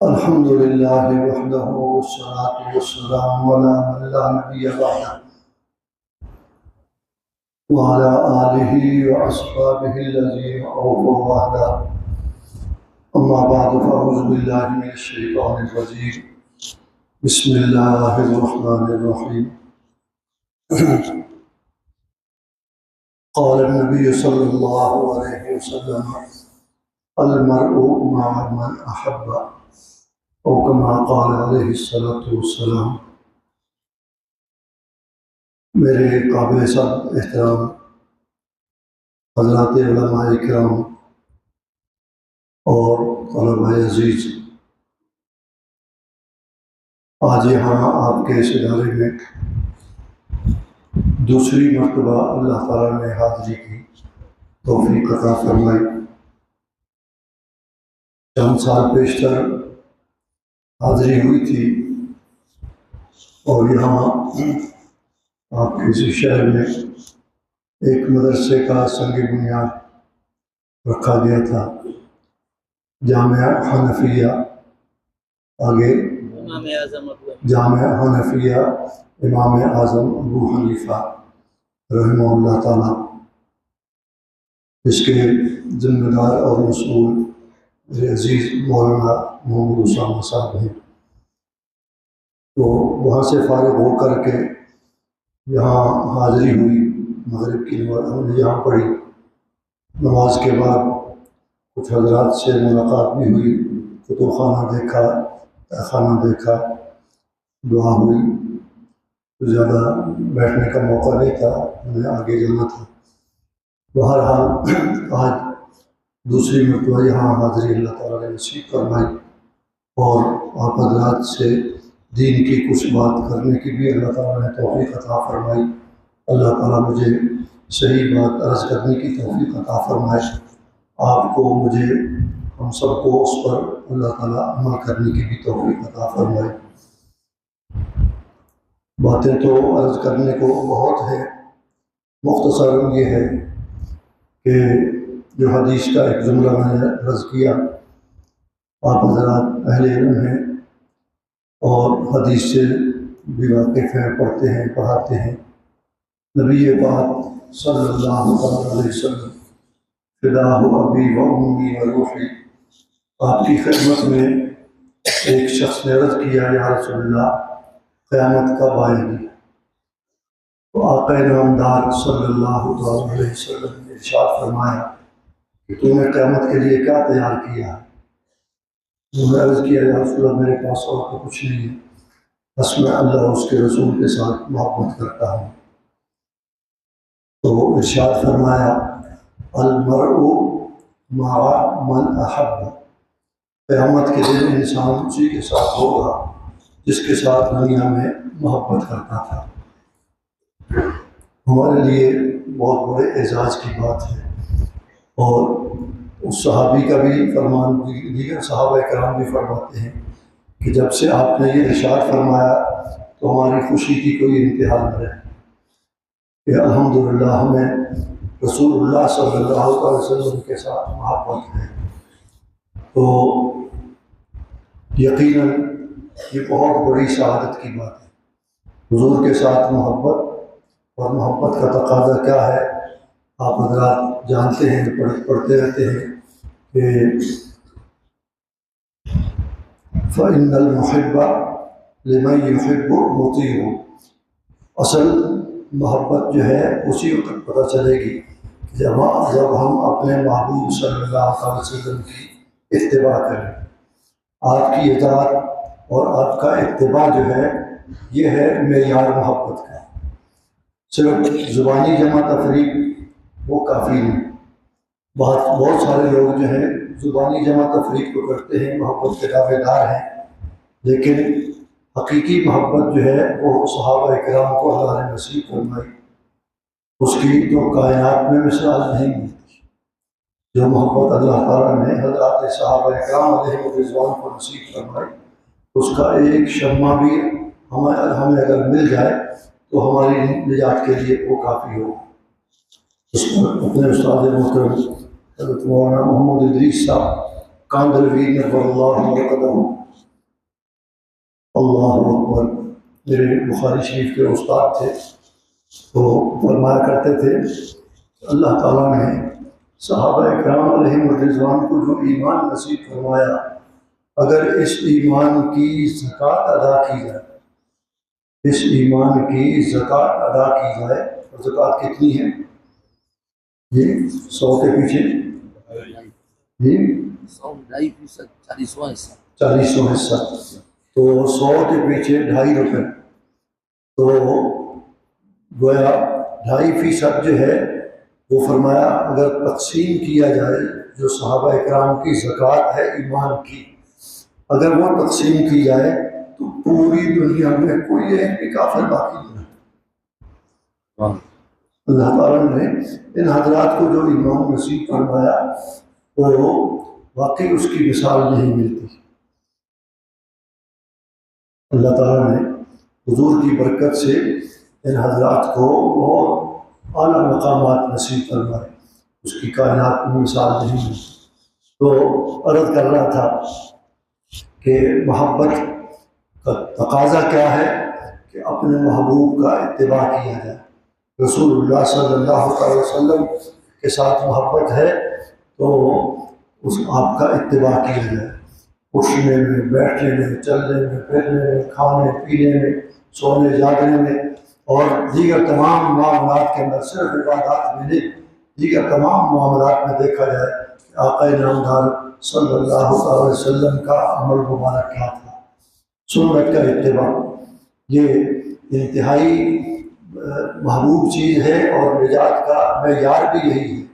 الحمد لله وحده والصلاة والسلام على من لا نبي بعده وعلى آله وأصحابه الذين أوفوا وحده. أما بعد فأعوذ بالله من الشيطان الرجيم. بسم الله الرحمن الرحيم. قال النبي صلى الله عليه وسلم: المرء مع من أحب، او کما قال علیہ الصلوۃ والسلام. میرے قابل سب احترام حضرات علماء کرام اور طلباء عزیز، آج یہاں آپ کے اس ادارے میں دوسری مرتبہ اللہ تعالیٰ نے حاضری کی توفیق عطا فرمائی. چند سال پیشتر حاضری ہوئی تھی اور یہاں آپ کے اسی شہر میں ایک مدرسے کا سنگ بنیاد رکھا گیا تھا. جامعہ حنفیہ، آگے جامعہ حنفیہ امام اعظم ابو حنیفہ رحمہ اللہ تعالیٰ، اس کے ذمہ دار اور مسئول عزیز مولانا محمد اسامہ صاحب ہیں. تو وہاں سے فارغ ہو کر کے یہاں حاضری ہوئی. مغرب کی نماز ہم نے یہاں پڑھی. نماز کے بعد کچھ حضرات سے ملاقات بھی ہوئی، کتب خانہ دیکھا، خانہ دیکھا، دعا ہوئی. زیادہ بیٹھنے کا موقع نہیں تھا، ہمیں آگے جانا تھا. بہرحال آج دوسری مرتبہ یہاں حاضری اللہ تعالیٰ نے نصیب فرمائی اور آپ حضرات سے دین کی کچھ بات کرنے کی بھی اللہ تعالیٰ نے توفیق عطا فرمائی. اللہ تعالیٰ مجھے صحیح بات عرض کرنے کی توفیق عطا فرمائے. آپ کو، مجھے، ہم سب کو اس پر اللہ تعالیٰ عمل کرنے کی بھی توفیق عطا فرمائے. باتیں تو عرض کرنے کو بہت ہے، مختصر یہ ہے کہ جو حدیث کا ایک جملہ میں نے عرض کیا، آپ حضرات اہل علم ہیں اور حدیث سے بھی واقف ہیں، پڑھتے ہیں، پڑھاتے ہیں. نبی پاک صلی اللہ علیہ وسلم فداہ ابی و امی و روحی، آپ کی خدمت میں ایک شخص نے عرض کیا: یا رسول اللہ، قیامت کب آئے گی؟ تو آقا نامدار صلی اللہ علیہ وسلم نے ارشاد فرمایا کہ تم نے قیامت کے لیے کیا تیار کیا ہے؟ انہوں نے عرض کیا: یا رسول اللہ، میرے پاس اور تو کچھ نہیں ہے، بس میں اللہ اور اس کے رسول کے ساتھ محبت کرتا ہوں. تو ارشاد فرمایا: المرء مع من احب، قیامت کے دن انسان اسی کے ساتھ ہوگا جس کے ساتھ دنیا میں محبت کرتا تھا. ہمارے لیے بہت بڑے اعزاز کی بات ہے. اور اس صحابی کا بھی فرمان، دیگر صحابہ کرام بھی فرماتے ہیں کہ جب سے آپ نے یہ ارشاد فرمایا تو ہماری خوشی کی کوئی انتہا نہ رہی کہ الحمدللہ ہمیں رسول اللہ صلی اللہ علیہ وسلم کے ساتھ محبت ہے. تو یقیناً یہ بہت بڑی سعادت کی بات ہے. حضور کے ساتھ محبت، اور محبت کا تقاضا کیا ہے آپ حضرات جانتے ہیں، پڑھتے رہتے ہیں کہ فَإِنَّ الْمُحِبَّ لِمَن يُحِبُّ مُطِيعٌ. اصل محبت جو ہے اسی وقت پتہ چلے گی جب ہم اپنے محبوب صلی اللہ علیہ وسلم کی اتباع کریں. آپ کی اطاعت اور آپ کا اتباع جو ہے یہ ہے معیار محبت کا. صرف زبانی جمع تفریق وہ کافی نہیں. بہت سارے لوگ جو ہیں زبانی جمع تفریق کو کرتے ہیں، محبت کے دعوے دار ہیں، لیکن حقیقی محبت جو ہے وہ صحابہ کرام کو اللہ نے نصیب فرمائی. اس کی تو کائنات میں مثال نہیں ملتی. جو محبت اللہ تعالیٰ نے حضرات صحابہ کرام علیہ رضوان کو نصیب فرمائی، اس کا ایک شمع بھی ہمیں اگر مل جائے تو ہماری نجات کے لیے وہ کافی ہو. اس پر اپنے استاد محترم حضرت مولانا محمد ادریس صاحب کاندھلوی نور اللہ مرقدہ اللہ اکبر۔ میرے بخاری شریف کے استاد تھے، تو فرمایا کرتے تھے اللہ تعالیٰ نے صحابہ کرام علیہم الرضوان کو جو ایمان نصیب فرمایا، اگر اس ایمان کی زکوٰۃ ادا کی جائے، اس ایمان کی زکوٰۃ ادا کی جائے، اور زکوٰۃ کتنی ہے؟ یہ 100 کے پیچھے جی 40واں حصہ، تو 100 کے پیچھے 2.5 روپے، تو گویا 2.5% جو ہے وہ فرمایا اگر تقسیم کیا جائے، جو صحابہ کرام کی زکوٰۃ ہے ایمان کی، اگر وہ تقسیم کی جائے تو پوری دنیا میں کوئی ایک بھی کافر باقی نہیں۔ اللہ تعالیٰ نے ان حضرات کو جو ایمان نصیب فرمایا وہ واقعی اس کی مثال نہیں ملتی۔ اللہ تعالیٰ نے حضور کی برکت سے ان حضرات کو بہت اعلیٰ مقامات نصیب فرمائے، اس کی کائنات میں مثال نہیں ملتی۔ تو عرض کر رہا تھا کہ محبت کا تقاضا کیا ہے کہ اپنے محبوب کا اتباع کیا جائے۔ رسول اللہ صلی اللہ علیہ وسلم کے ساتھ محبت ہے تو اس آپ کا اتباع کیا جائے، اٹھنے میں، بیٹھنے میں، چلنے میں، پھرنے میں، کھانے پینے میں، سونے جاگنے میں، اور دیگر تمام معاملات کے اندر، صرف عبادات میں نہیں، دیگر تمام معاملات میں دیکھا جائے کہ آقا نامدار صلی اللہ علیہ وسلم کا عمل مبارک کیا تھا۔ سنت کا اتباع یہ انتہائی محبوب چیز ہے، اور نجات کا معیار بھی یہی ہے،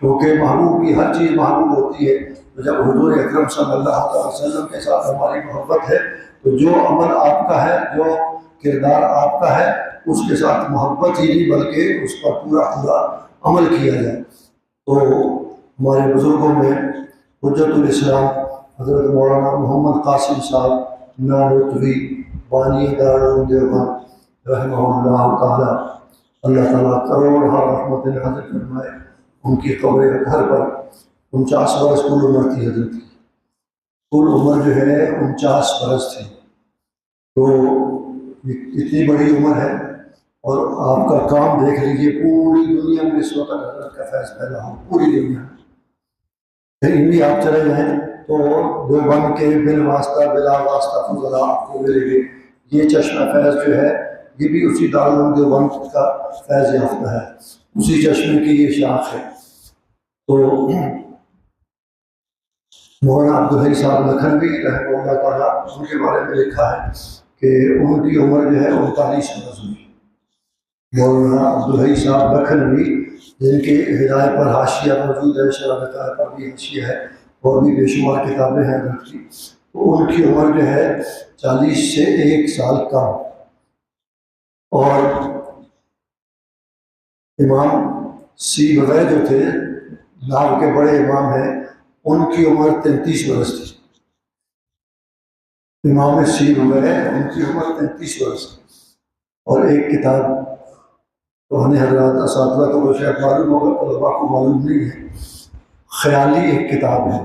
کیونکہ محبوب کی ہر چیز محبوب ہوتی ہے۔ تو جب حضور اکرم صلی اللہ علیہ وسلم کے ساتھ ہماری محبت ہے تو جو عمل آپ کا ہے، جو کردار آپ کا ہے، اس کے ساتھ محبت ہی نہیں بلکہ اس کا پورا عمل کیا جائے۔ تو ہمارے بزرگوں میں حجت الاسلام حضرت مولانا محمد قاسم صاحب نانوتوی بانی دارالعلوم دیوبند رحمہ اللہ تعالیٰ، اللہ تعالیٰ کروڑ رحمت نازل فرمائے، ان کی قبر گھر پر 49 برس کل عمر تھی حضرت کی، کل عمر جو ہے 49 برس تھی۔ تو اتنی بڑی عمر ہے، اور آپ کا کام دیکھ لیجیے، پوری دنیا میں اس وقت حضرت کا فیض پھیلا ہو، پوری دنیا میں۔ کہیں بھی آپ چلے جائیں تو دیوبند کے بالواسطہ بلا واسطہ فضلاء آپ کو ملے گے۔ یہ چشمہ فیض جو ہے یہ بھی اسی دارالعلوم دیوبند کا فیض یافتہ ہے، اسی چشمے کی یہ شاخ ہے۔ تو مولانا عبدالحی صاحب لکھنوی رحمہ اللہ تعالیٰ، ان کے بارے میں لکھا ہے کہ ان کی عمر جو ہے 39 برس ہوئی۔ مولانا عبدالحی صاحب لکھنوی، جن کے ہدایت پر حاشیہ موجود ہے، شرح ہدایت پر بھی حاشیہ ہے، اور بھی بے شمار کتابیں ہیں ان کی، تو ان کی عمر جو ہے 40 سے 1 سال کم۔ اور امام سیبویہ جو تھے، ناب کے بڑے امام ہیں، ان کی عمر 33 برس تھی۔ امام سیبویہ ان کی عمر 33 برس تھی۔ اور ایک کتاب تو ہمیں حضرات اساتذہ کو شاید معلوم ہوگا، طلباء کو معلوم نہیں ہے، خیالی ایک کتاب ہے،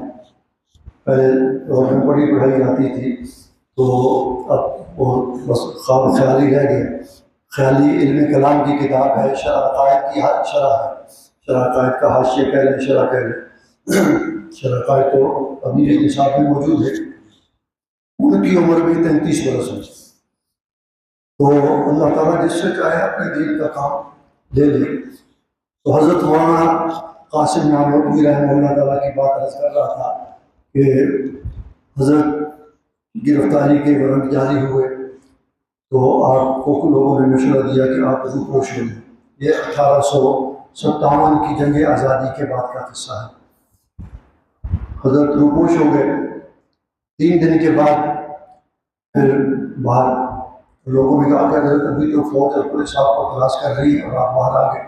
پہلے دور میں بڑی پڑھائی آتی تھی، تو اب وہ بس خواب خیالی رہ گیا۔ خیالی علم کلام کی کتاب ہے، شرح عقائد کی شرح ہے، شرح عقائد کا حاشیہ کہہ لیں، شرح کہہ لیں، شرح عقائد تو ابھی نصاب میں موجود ہے۔ ان کی عمر بھی 33 برس ہے۔ تو اللہ تعالیٰ جس سے چاہے اپنے دین کا کام لے لے۔ تو حضرت مولانا قاسم نانوتوی رحمہ اللہ تعالیٰ کی بات عرض کر رہا تھا کہ حضرت گرفتاری کے وارنٹ جاری ہوئے تو آپ کو لوگوں نے مشورہ دیا کہ آپ روپوش ہو جائیں۔ یہ 1857 کی جنگ آزادی کے بعد کا قصہ ہے۔ حضرت روپوش ہو گئے، 3 دن کے بعد پھر باہر لوگوں نے کہا کہ حضرت ابھی تو فوج اور پولیس آپ کو تلاش کر رہی ہے اور آپ باہر آ گئے،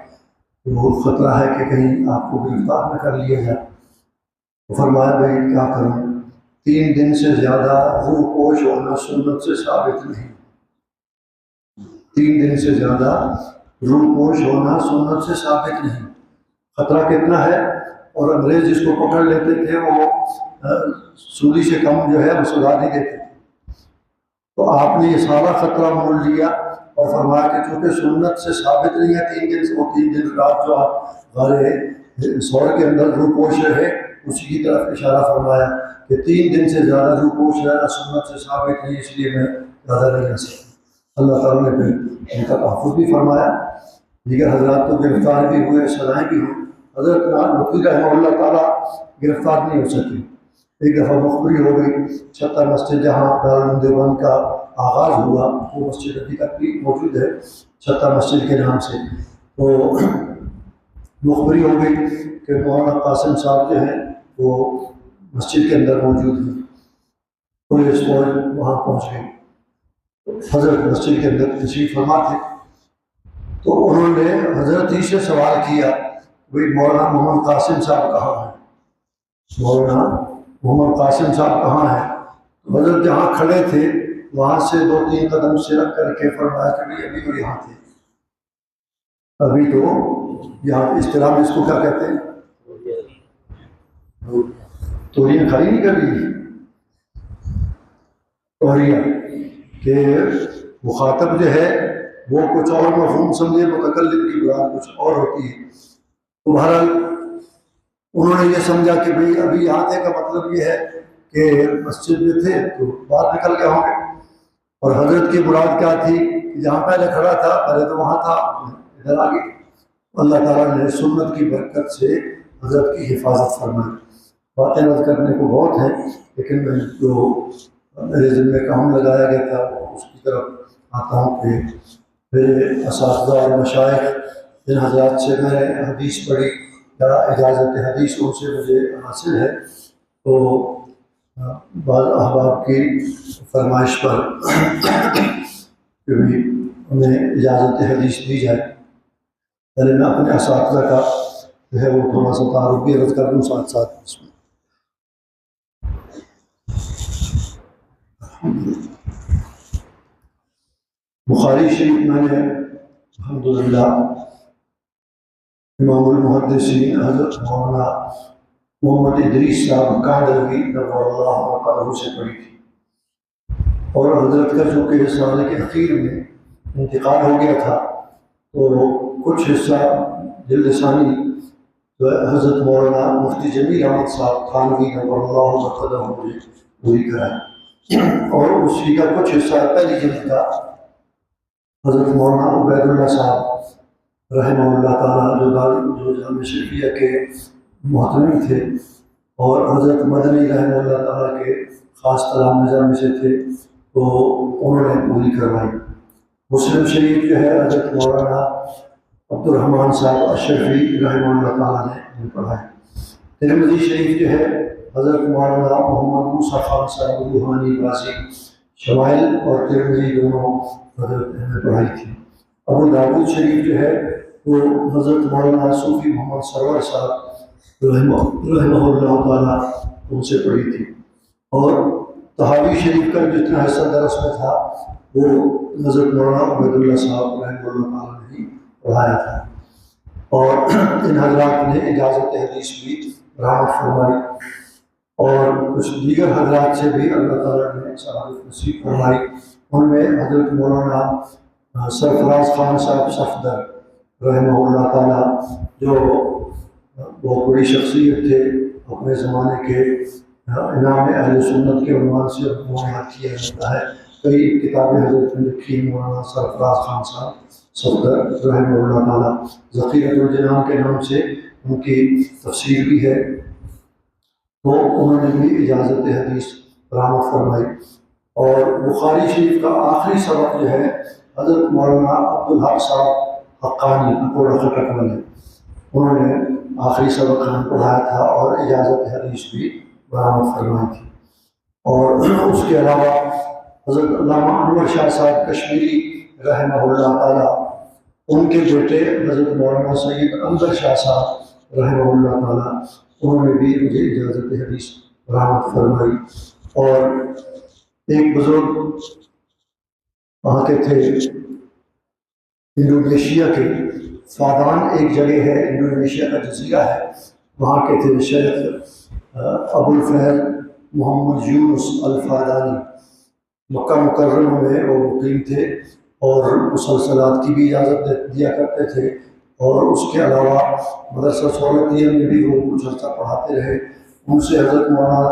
تو بہت خطرہ ہے کہ کہیں آپ کو گرفتار نہ کر لیا جائے۔ تو فرمایا بھائی کیا کروں، 3 دن سے زیادہ روپوش ہونا سنت سے ثابت نہیں، 3 دن سے زیادہ روپوش ہونا سنت سے ثابت نہیں۔ خطرہ کتنا ہے، اور انگریز جس کو پکڑ لیتے تھے وہ سولی سے کم جو ہے وہ سزا نہیں دیتے تھے۔ تو آپ نے یہ سارا خطرہ مول لیا اور فرمایا کہ چونکہ سنت سے ثابت نہیں ہے 3 دن سے، وہ 3 دن رات جو آپ غار سور کے اندر روپوش رہے، اسی کی طرف اشارہ فرمایا کہ 3 دن سے زیادہ روپوش رہنا سنت سے ثابت نہیں، اس لیے میں زیادہ نہیں رہ سکتا۔ اللہ تعالیٰ نے پھر ان کا تحفظ بھی فرمایا۔ دیگر حضرات تو گرفتار بھی ہوئے، سزائیں بھی ہوئی۔ حضرت نقوی رحمہ اللہ تعالیٰ گرفتار نہیں ہو سکے۔ ایک دفعہ مخبری ہو گئی، چھتہ مسجد جہاں دارالعلوم دیوبند کا آغاز ہوا، وہ مسجد ابھی تک بھی موجود ہے چھتہ مسجد کے نام سے۔ تو مخبری ہو گئی کہ مولانا قاسم صاحب جو ہیں وہ مسجد کے اندر موجود ہیں۔ پولیس فوج وہاں پہنچ گئی، حضرت مسجد کے اندر تشریف فرما تھے، تو انہوں نے حضرت ہی سے سوال کیا بھئی مولانا محمد قاسم صاحب کہاں ہیں، مولانا محمد قاسم صاحب کہاں ہیں؟ حضرت جہاں کھڑے تھے وہاں سے 2-3 قدم سرک کر کے فرمایا کہ ابھی تو یہاں تھے، ابھی تو یہاں۔ اصطلاح میں اس کو کیا کہتے ہیں؟ توریاں کھڑی نہیں کر رہی، توریاں، کہ مخاطب جو ہے وہ کچھ اور مفہوم سمجھے، متکلم کی مراد کچھ اور ہوتی ہے۔ تو بہرحال انہوں نے یہ سمجھا کہ بھئی ابھی یہاں تھے کا مطلب یہ ہے کہ مسجد میں تھے تو باہر نکل گئے ہوں گے، اور حضرت کی مراد کیا تھی کہ جہاں پہلے کھڑا تھا پہلے تو وہاں تھا، ادھر آ گئے۔ اللہ تعالیٰ نے سنت کی برکت سے حضرت کی حفاظت فرمائی۔ باتیں رد کرنے کو بہت ہیں، لیکن میں جو میرے ذمہ کام لگایا گیا تھا اس کی طرف آتا ہوں کہ میرے اساتذہ اور مشائخ جن حضرات سے میں نے حدیث پڑھی یا اجازت حدیث ان سے مجھے حاصل ہے، تو بعض احباب کی فرمائش پر کہ بھی انہیں اجازت حدیث دی جائے، پہلے میں اپنے اساتذہ کا جو ہے وہ تھوڑا سا تعارف بھی عرض کر دوں ساتھ ساتھ اس میں۔ بخاری شریف میں نے الحمدللہ امام المحدثین حضرت مولانا محمد ادریس صاحب کاندھلوی نور اللہ وقتہ سے پڑھی تھی، اور حضرت کا جو کہ سال کے اخیر میں انتقال ہو گیا تھا تو کچھ حصہ جلد ثانی حضرت مولانا مفتی جمیل احمد صاحب تھانوی نور اللہ وقتہ مجھے پوری کرائی، اور اسی کا کچھ حصہ پہلی جلد کا حضرت مولانا عبید اللہ صاحب رحمہ اللہ تعالیٰ جو جامع شریفیہ کے محترم تھے اور حضرت مدنی رحمہ اللہ تعالیٰ کے خاص تلامذہ میں سے تھے، تو انہوں نے پوری کروائی۔ مسلم شریف جو ہے حضرت مولانا عبد الرحمن صاحب اشرفی رحمہ اللہ تعالیٰ نے پڑھائی۔ ترمذی شریف جو ہے حضرت مولانا محمد موسیٰ خان صاحب روحانی بازی شمائل اور ترمذی دونوں حضرت نے پڑھائی تھی۔ ابو داود شریف جو ہے وہ حضرت مولانا صوفی محمد سرور صاحب رحمہ اللہ تعالیٰ ان سے پڑھی تھی، اور طحاوی شریف کا جتنا حصہ درس میں تھا وہ حضرت مولانا عبید اللہ صاحب رحمہ اللہ تعالیٰ نے ہی پڑھایا تھا، اور ان حضرات نے اجازت حدیث بھی برآمد فرمائی، اور کچھ دیگر حضرات سے بھی اللہ تعالیٰ نے سعادت نصیب فرمائی۔ ان میں حضرت مولانا سرفراز خان صاحب صفدر رحمہ اللہ تعالیٰ جو بہت بڑی شخصیت تھے، اپنے زمانے کے امام اہل سنت کے عنوان سے یاد کیا جاتا ہے، کئی کتابیں حضرت نے لکھی۔ مولانا سرفراز خان صاحب صفدر رحمہ اللہ تعالیٰ، ذخیرۃ الجنان کے نام سے ان کی تفسیر بھی ہے، تو انہوں نے بھی اجازت حدیث برآمد فرمائی۔ اور بخاری شریف کا آخری سبق جو ہے حضرت مولانا عبدالحق صاحب حقانی اکوڑا خٹک والے، انہوں نے آخری سبق ہمیں پڑھایا تھا اور اجازت حدیث بھی برآمد فرمائی تھی۔ اور اس کے علاوہ حضرت علامہ انور شاہ صاحب کشمیری رحمہ اللہ تعالیٰ، ان کے بیٹے حضرت مولانا سید انور شاہ صاحب رحمہ اللہ تعالیٰ، انہوں نے بھی مجھے اجازت حدیث برآمد فرمائی۔ اور ایک بزرگ وہاں کے تھے انڈونیشیا کے، فادان ایک جگہ ہے، انڈونیشیا کا جزیرہ ہے، وہاں کے تھے شیخ ابو الفیض محمد یونس الفادانی، مکہ مکرمہ میں وہ مقیم تھے اور مسلسلات کی بھی اجازت دیا کرتے تھے، اور اس کے علاوہ مدرسہ سہولتیہ میں بھی وہ کچھ عرصہ پڑھاتے رہے۔ ان سے حضرت مولانا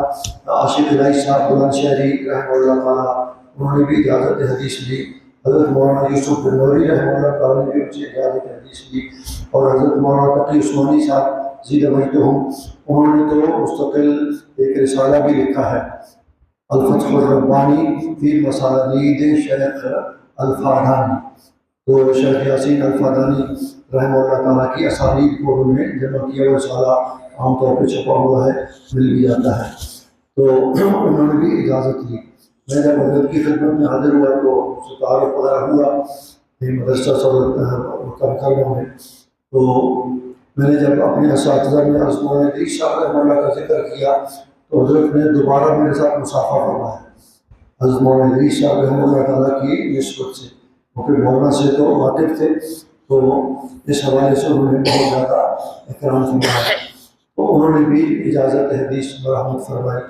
عاشق الہی صاحب بلند شہری رحمہ اللہ تعالیٰ، انہوں نے بھی اجازت حدیث لی۔ حضرت مولانا یوسف بن نوری رحمہ اللہ تعالیٰ نے بھی ان سے اجازت حدیث لی، اور حضرت مولانا تقی عثمانی صاحب زید مجدہم، انہوں نے تو مستقل ایک رسالہ بھی لکھا ہے، الفتح الربانی فی مسانید شیخ الفادانی۔ تو شیخ یاسین الفادانی رحمہ اللہ تعالیٰ کی اسانید کو انہوں نے جمع کیا، وہ رسالہ عام طور پہ چھپا ہوا ہے، مل بھی جاتا ہے۔ تو انہوں نے بھی اجازت لی۔ میں جب حضرت کی خدمت میں حاضر ہوا تو اس سے تعارف وغیرہ ہوا کہ مدرسہ کرنا میں، تو میں نے جب اپنے اساتذہ میں حضرت مولانا ادریس صاحب رحمہ اللہ کا ذکر کیا تو حضرت نے دوبارہ میرے ساتھ مصافحہ فرمایا، حضرت مولانا ادریس صاحب رحمہ اللہ تعالیٰ کی نسبت سے، کیونکہ مولانا سے تو واقف تھے، تو اس حوالے سے انہوں نے بہت زیادہ احترام فرمایا۔ تو انہوں نے بھی اجازت حدیث برآمد فرمائی۔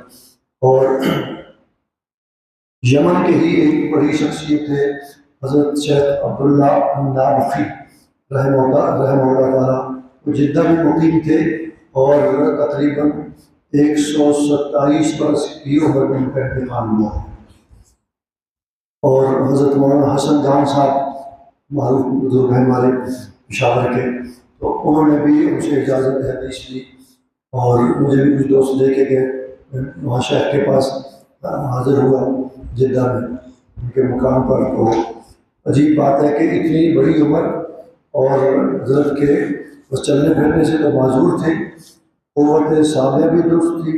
اور یمن کے ہی ایک بڑی شخصیت ہے حضرت شیخ عبداللہ النابخی رحمہ اللہ تعالیٰ، وہ جدہ میں مقیم تھے اور تقریباً 127 برس کی عمر میں ان کا انتقال ہوا ہے۔ اور حضرت مولانا حسن جان صاحب معروف بزرگ ہیں ہمارے پشاور کے، تو انہوں نے بھی ان سے اجازت حدیث لی، اور مجھے بھی کچھ دوست لے کے گئے وہاں شیخ کے پاس حاضر ہوا جدہ میں ان کے مقام پر۔ تو عجیب بات ہے کہ اتنی بڑی عمر اور حضرت کے بس چلنے پھرنے سے تو معذور تھے، قوت سامع بھی درست تھی،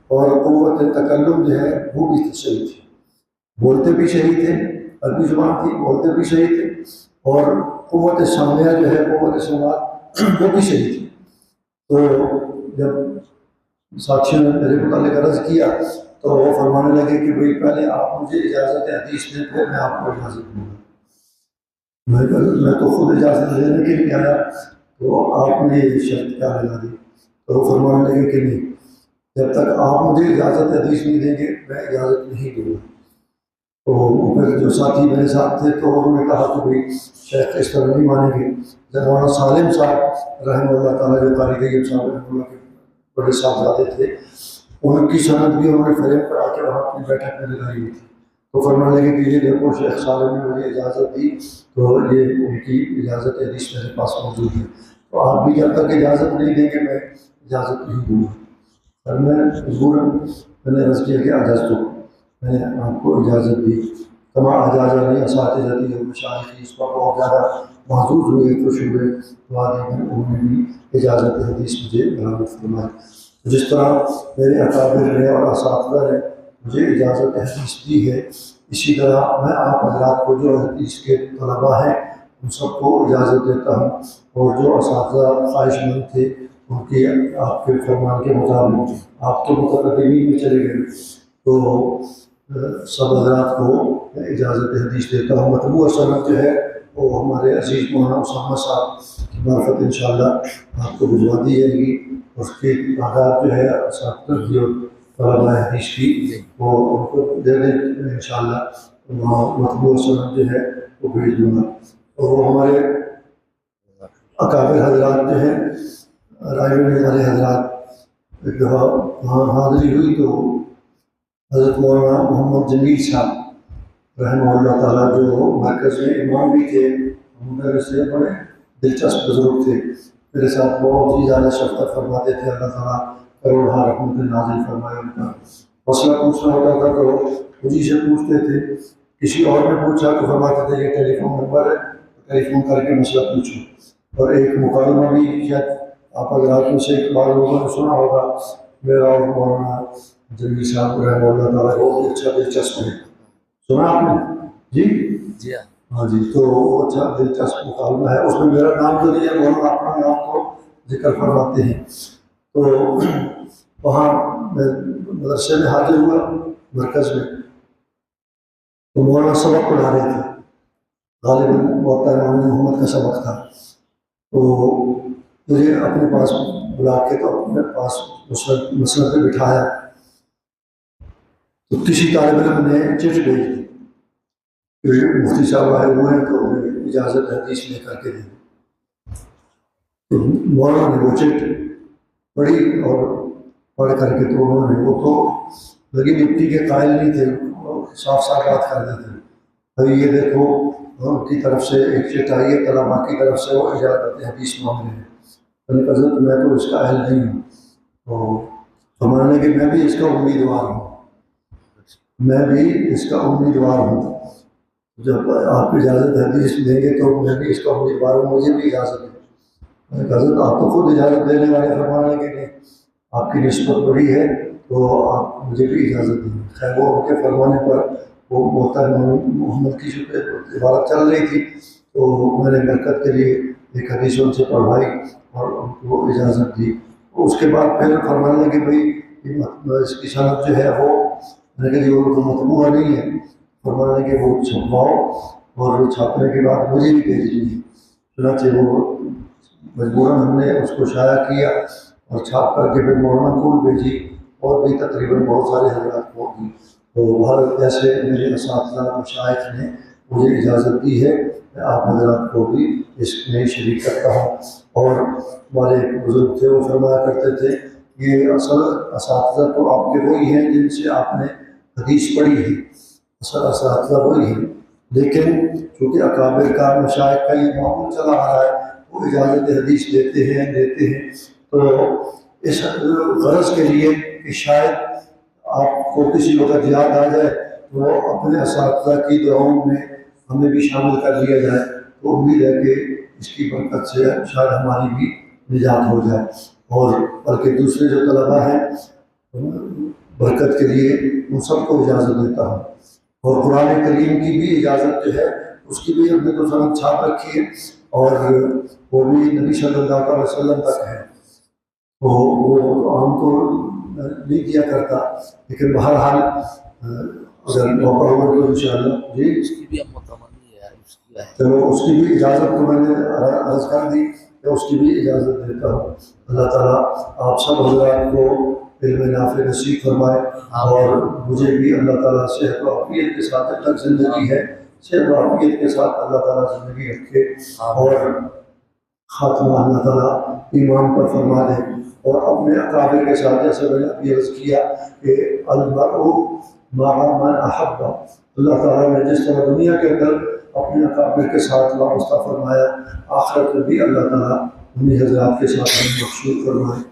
اور قوت تکلم جو ہے وہ بھی صحیح تھی، بولتے بھی صحیح تھے، عربی زبان تھی، بولتے بھی صحیح تھے، اور قوت سامعہ جو ہے قوت سماعت وہ بھی صحیح تھی۔ تو جب ساتھیوں نے میرے متعلق عرض کیا تو وہ فرمانے لگے کہ بھئی پہلے آپ مجھے اجازت حدیث دیں، پھر میں آپ کو اجازت دوں گا۔ میں تو خود اجازت لینے کے لیے آیا، تو آپ نے یہ شرط کیا لگا دی؟ تو وہ فرمانے لگے کہ نہیں، جب تک آپ مجھے اجازت حدیث نہیں دیں گے میں اجازت نہیں دوں گا۔ تو پھر جو ساتھی میرے ساتھ تھے تو انہوں نے کہا کہ بھئی شیخ اس طرح نہیں مانیں گے۔ جب مولانا سالم صاحب رحمہ اللہ تعالیٰ جو قاری طیب صاحب رحمہ اللہ کے بڑے صاحبزادے تھے، ان کی سند بھی انہوں نے فریم کرا کے وہاں اپنی بیٹھک میں لگائی ہوئی تھی۔ تو فرمانے لگے کہ یہ دیکھو شیخ سالم نے مجھے اجازت دی، تو یہ ان کی اجازت حدیث میرے پاس موجود ہے، تو آپ بھی جب تک اجازت نہیں دیں گے میں اجازت نہیں دوں گا۔ اور میں مجبوراً میں نے عرض کیا کہ اجازت دو، میں نے آپ کو اجازت دی۔ تمام اجازت نہیں اساتذتی اور مشاہد اس پر بہت زیادہ محظوظ ہوئے، خوش ہوئے، بعد میں انہوں نے بھی اجازت حدیث مجھے برآمد فرمائی۔ جس طرح میرے اکابر نے اور اساتذہ نے مجھے اجازت حدیث دی ہے، اسی طرح میں آپ حضرات کو جو حدیث کے طلباء ہیں ان سب کو اجازت دیتا ہوں، اور جو اساتذہ خواہش مند تھے ان کی آپ کے فرمان کے مطابق آپ تو متقدمین میں چلے گئے، تو سب حضرات کو اجازت حدیث دیتا ہوں۔ مطبوع سند جو ہے وہ ہمارے عزیز مولانا اسامہ صاحب کی معرفت انشاءاللہ آپ کو بھجوا دی جائے گی، اس کی تعداد جو ہے اساتذہ کی اور طلباء حدیث کی وہ ان کو دے دیں انشاءاللہ، وہاں مطبوع سند جو ہے وہ بھیج دوں گا۔ اور وہ ہمارے اکابر حضرات جو ہیں رائے میں والے حضرات ایک دفعہ وہاں حاضری ہوئی تو حضرت مولانا محمد جمیل صاحب رحمہ اللہ تعالیٰ جو مرکز میں امام بھی تھے، مدرس سے بڑے دلچسپ بزرگ تھے، میرے ساتھ بہت ہی زیادہ شفقت فرماتے تھے، اللہ تعالیٰ کروڑہا رحمت نازل فرمائے۔ ان کا مسئلہ پوچھنا ہوتا تھا تو مجھے سے پوچھتے تھے، کسی اور نے پوچھا تو فرماتے تھے یہ ٹیلی فون نمبر ہے، ٹیلی فون کر کے مسئلہ پوچھو۔ اور ایک مکالمہ بھی شاید آپ حضرات میں سے ایک بار لوگوں نے سنا ہوگا، میرا اور مولانا جمیل صاحب رحمہ اللہ تعالیٰ بہت اچھا دلچسپ ہے، سنا آپ نے؟ جی ہاں جی، تو وہ اچھا دلچسپ مکالمہ ہے، اس میں میرا نام تو نہیں ہے، مولانا اپنا نام کو ذکر فرماتے ہیں۔ تو وہاں میں مدرسے میں حاضر ہوا مرکز میں، تو مولانا سبق پڑھا رہے تھے، غالباً موقع امام محمد کا سبق تھا، تو مجھے اپنے پاس بلا کے تو اپنے پاس مسند پہ بٹھایا، تو کسی طالب علم نے چٹ بھیج دی کہ مفتی صاحب آئے ہوئے ہیں تو انہیں اجازت حدیث لے کر کے دیں۔ تو مولانا نے وہ چٹ پڑھی اور پڑھ کر کے تو انہوں نے وہ تو لگی مٹی کے قائل نہیں تھے، صاف صاف بات کر دیتے تھے، بھائی یہ دیکھو ان کی طرف سے ایک چٹ آئی ہے، طلبا کی طرف سے وہ اجازت حدیث مانگ رہے ہیں۔ میں نے کہا میں تو اس کا اہل نہیں ہوں، تو فرمانے کہ میں بھی اس کا امیدوار ہوں، میں بھی اس کا امیدوار ہوں، جب آپ اجازت حدیث دیں گے تو میں بھی اس کا امیدوار ہوں، مجھے بھی اجازت دیں۔ میں نے کہا حضرت آپ تو خود اجازت دینے والے، فرمانے کے لیے آپ کی نسبت بڑی ہے تو آپ مجھے بھی اجازت دیں۔ خیر وہ ان کے فرمانے پر وہ محترم محمد کی جو عبارت چل رہی تھی تو میں نے برکت کے لیے ایک حدیث ان سے پڑھوائی اور ان کو اجازت دی۔ اس کے بعد پھر فرمانے لگے بھائی اس کی صنعت جو ہے وہ، میں نے کہا جی وہ تو مطبوعہ نہیں ہے، فرمانے کہ وہ چھپواؤ اور وہ چھاپنے کے بعد مجھے بھی بھیج دیجیے۔ چنانچہ وہ مجبوراً ہم نے اس کو شائع کیا اور چھاپ کر کے پھر مولانا کو بھی بھیجی اور بھی تقریباً بہت سارے حضرات کو دی۔ تو ہر ایسے میرے اساتذہ مشائخ نے مجھے اجازت دی ہے، میں آپ حضرات کو بھی اس میں شریک کرتا ہوں۔ اور ہمارے ایک بزرگ تھے وہ فرمایا کرتے تھے یہ اصل اساتذہ تو آپ کے وہی ہیں جن سے آپ نے حدیث پڑھی ہے، اصل اساتذہ وہی ہیں، لیکن چونکہ اکابر کا مشائخ کا یہ معمول چلا آ رہا ہے وہ اجازت حدیث دیتے ہیں تو اس غرض کے لیے کہ شاید آپ کو کسی وقت یاد آ جائے تو اپنے اساتذہ کی دعاؤں میں ہمیں بھی شامل کر لیا جائے، تو امید ہے کہ اس کی برکت سے شاید ہماری بھی نجات ہو جائے۔ اور بلکہ دوسرے جو طلباء ہیں برکت کے لیے ان سب کو اجازت دیتا ہوں۔ اور قرآن کریم کی بھی اجازت جو ہے اس کی بھی ہم نے تو سند چھاپ رکھی ہے اور وہ بھی نبی صلی اللہ علیہ وسلم تک ہے، تو وہ ہم کو نہیں دیا کرتا، لیکن بہرحال اگر موقع ہوا تو انشاءاللہ جی اس کی بھی ہم متمنی ہے، اس کی ہے چلو اس کی بھی اجازت تو میں نے عرض کر دی کہ اس کی بھی اجازت دیتا ہوں۔ اللہ تعالیٰ آپ سب حضرات کو علم نافع نصیب فرمائے اور مجھے بھی اللہ تعالیٰ صحت و عافیت کے ساتھ تک زندگی ہے، صحت و عافیت کے ساتھ اللہ تعالیٰ زندگی رکھے اور خاتمہ اللہ تعالیٰ ایمان پر فرما دے۔ اور اپنے اقابر کے ساتھ جیسے میں نے ابھی عرض کیا کہ المرء مع من احب، اللہ تعالیٰ نے جس طرح دنیا کے اندر اپنے اقابر کے ساتھ وابستہ فرمایا، آخرت میں بھی اللہ تعالیٰ انہیں حضرات کے ساتھ مخصوص فرمائے۔